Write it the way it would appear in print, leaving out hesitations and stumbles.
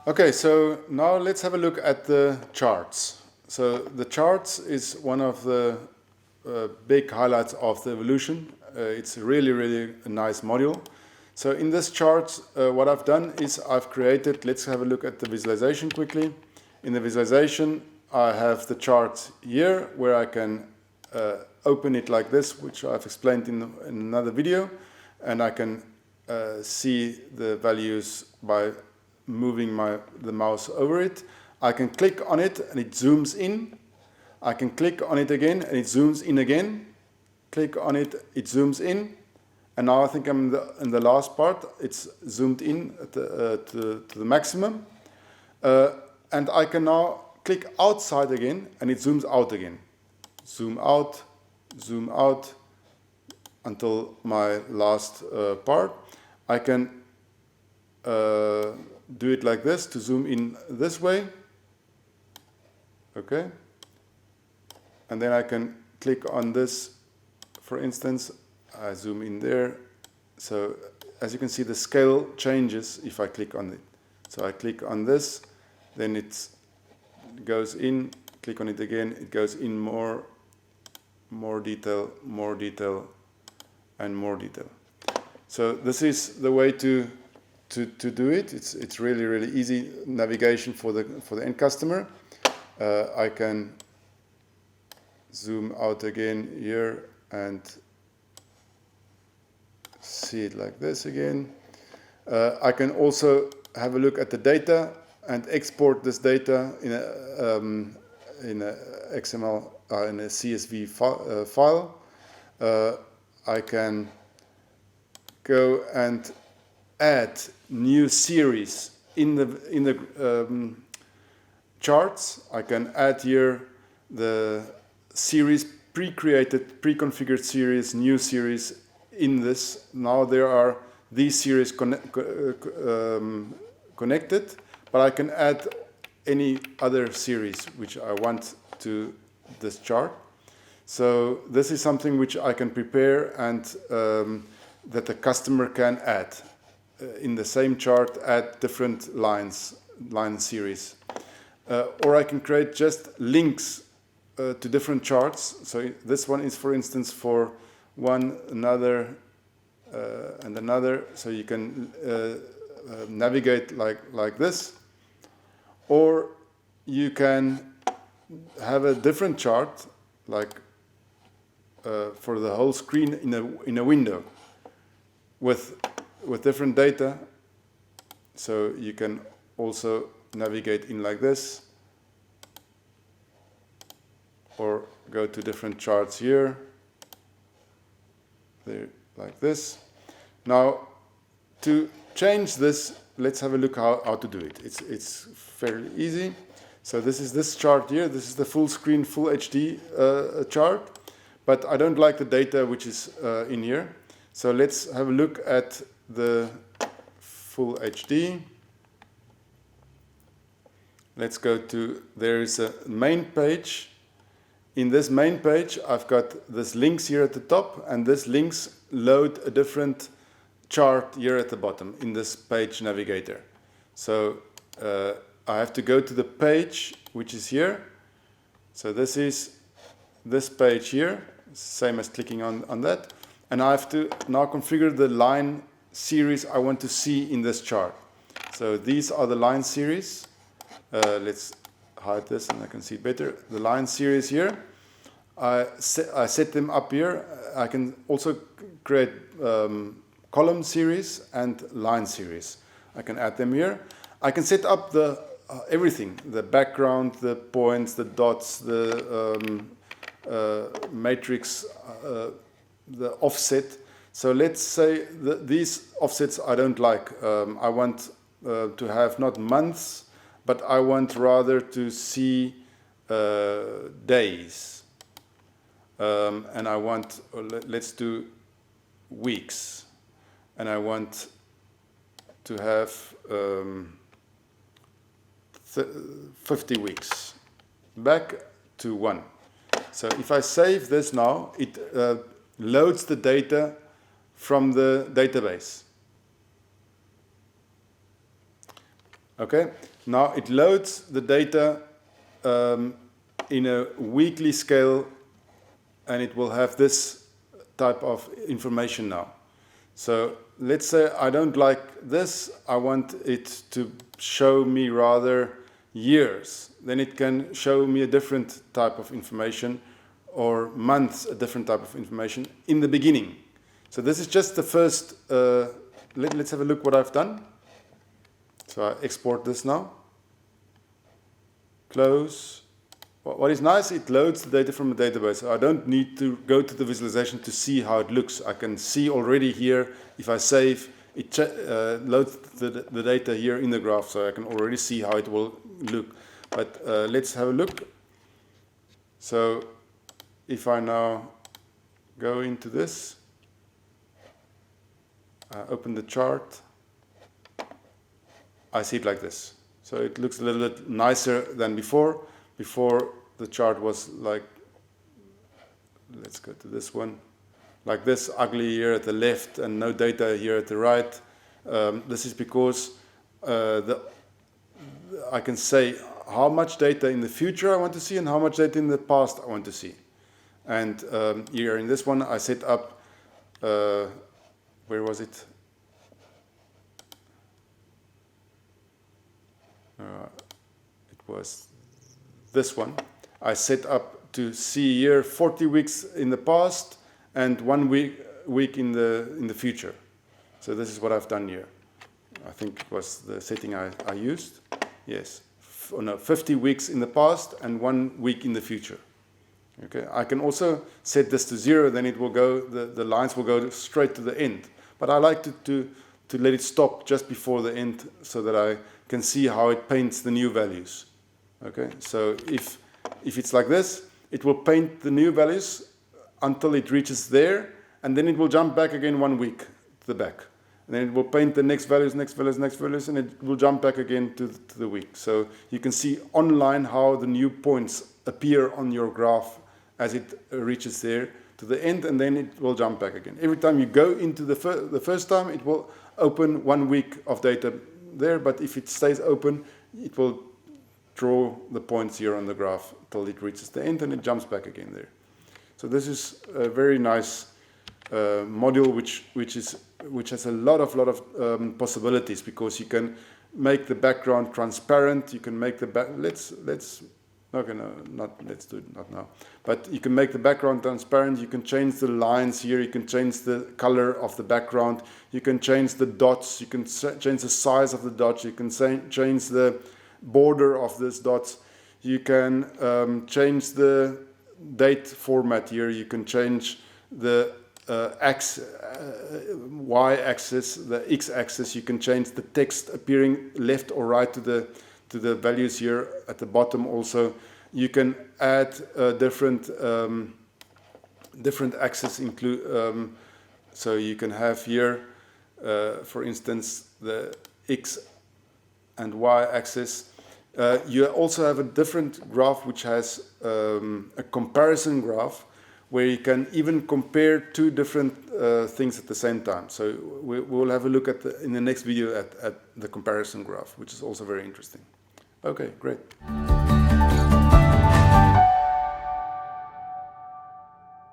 Okay, so now let's have a look at the charts. So the charts is one of the big highlights of the Evolution. It's really a nice module. So in this chart, what I've done is I've created, let's have a look at the visualization quickly. In the visualization, I have the chart here where I can open it like this, which I've explained in another video, and I can see the values by moving the mouse over it. I can click on it and it zooms in. I can click on it again and it zooms in again. Click on it, it zooms in. And now I think I'm in the last part. It's zoomed in at to the maximum. And I can now click outside again and it zooms out again. Zoom out until my last part. I can do it like this to zoom in this way. Okay. And then I can click on this, for instance. I zoom in there. So as you can see, the scale changes if I click on it. So I click on this, then it goes in, click on it again, it goes in more detail, and more detail. So this is the way to do it. It's really easy navigation for the end customer. I can zoom out again here and see it like this again. I can also have a look at the data and export this data in a XML in a CSV file. I can go and add new series in the charts. I can add here the series, pre-created, pre-configured series, new series in this. Now there are these series connected, but I can add any other series which I want to this chart. So this is something which I can prepare and that the customer can add in the same chart, add different line series. Or I can create just links to different charts. So this one is, for instance, for one, another, and another. So you can navigate like this. Or you can have a different chart, like for the whole screen in a window with different data. So you can also navigate in like this, or go to different charts here, there, like this. Now, to change this, let's have a look how to do it. It's fairly easy. So this is this chart here. This is the full screen, full HD chart, but I don't like the data which is in here. So let's have a look at the full HD. Let's go to, there is a main page. In this main page, I've got this links here at the top, and this links load a different chart here at the bottom in this page navigator. So I have to go to the page which is here. So this is this page here, same as clicking on that. And I have to now configure the line series I want to see in this chart. So these are the line series. Let's hide this and I can see it better. The line series here. I set them up here. I can also create column series and line series. I can add them here. I can set up the everything, the background, the points, the dots, the matrix, the offset. So let's say these offsets I don't like. I want to have not months, but I want rather to see days. And I want, let's do weeks. And I want to have 50 weeks. Back to 1. So if I save this now, it loads the data from the database. Okay, Now it loads the data in a weekly scale, and it will have this type of information now. So let's say I don't like this, I want it to show me rather years. Then it can show me a different type of information, or months, a different type of information in the beginning. So this is just the first, let's have a look what I've done. So I export this now. Close. What is nice, it loads the data from the database. So I don't need to go to the visualization to see how it looks. I can see already here, if I save, it loads the data here in the graph, so I can already see how it will look. But let's have a look. So if I now go into this, open the chart, I see it like this. So it looks a little bit nicer than before. Before the chart was like, let's go to this one, like this, ugly here at the left and no data here at the right. This is because I can say how much data in the future I want to see and how much data in the past I want to see. And here in this one I set up, where was it? It was this one. I set up to see here 40 weeks in the past and 1 week in the future. So this is what I've done here. I think it was the setting I used. Yes, 50 weeks in the past and 1 week in the future. Okay, I can also set this to 0, then it will go, the lines will go straight to the end. But I like to let it stop just before the end so that I can see how it paints the new values. Okay, so if it's like this, it will paint the new values until it reaches there, and then it will jump back again 1 week to the back. And then it will paint the next values, and it will jump back again to the week. So you can see online how the new points appear on your graph as it reaches there to the end, and then it will jump back again. Every time you go into the first time, it will open 1 week of data there, but if it stays open, it will draw the points here on the graph till it reaches the end, and it jumps back again there. So this is a very nice module which has a lot of possibilities, because you can make the background transparent. You can make the let's do it not now. But you can make the background transparent. You can change the lines here. You can change the color of the background. You can change the dots. You can change the size of the dots. You can change the border of these dots. You can change the date format here. You can change the y-axis, the x-axis. You can change the text appearing left or right to the values here at the bottom. Also, you can add different axes include. So you can have here, for instance, the x and y-axis. You also have a different graph which has a comparison graph, where you can even compare two different things at the same time. So we'll have a look at in the next video at the comparison graph, which is also very interesting. Okay, great.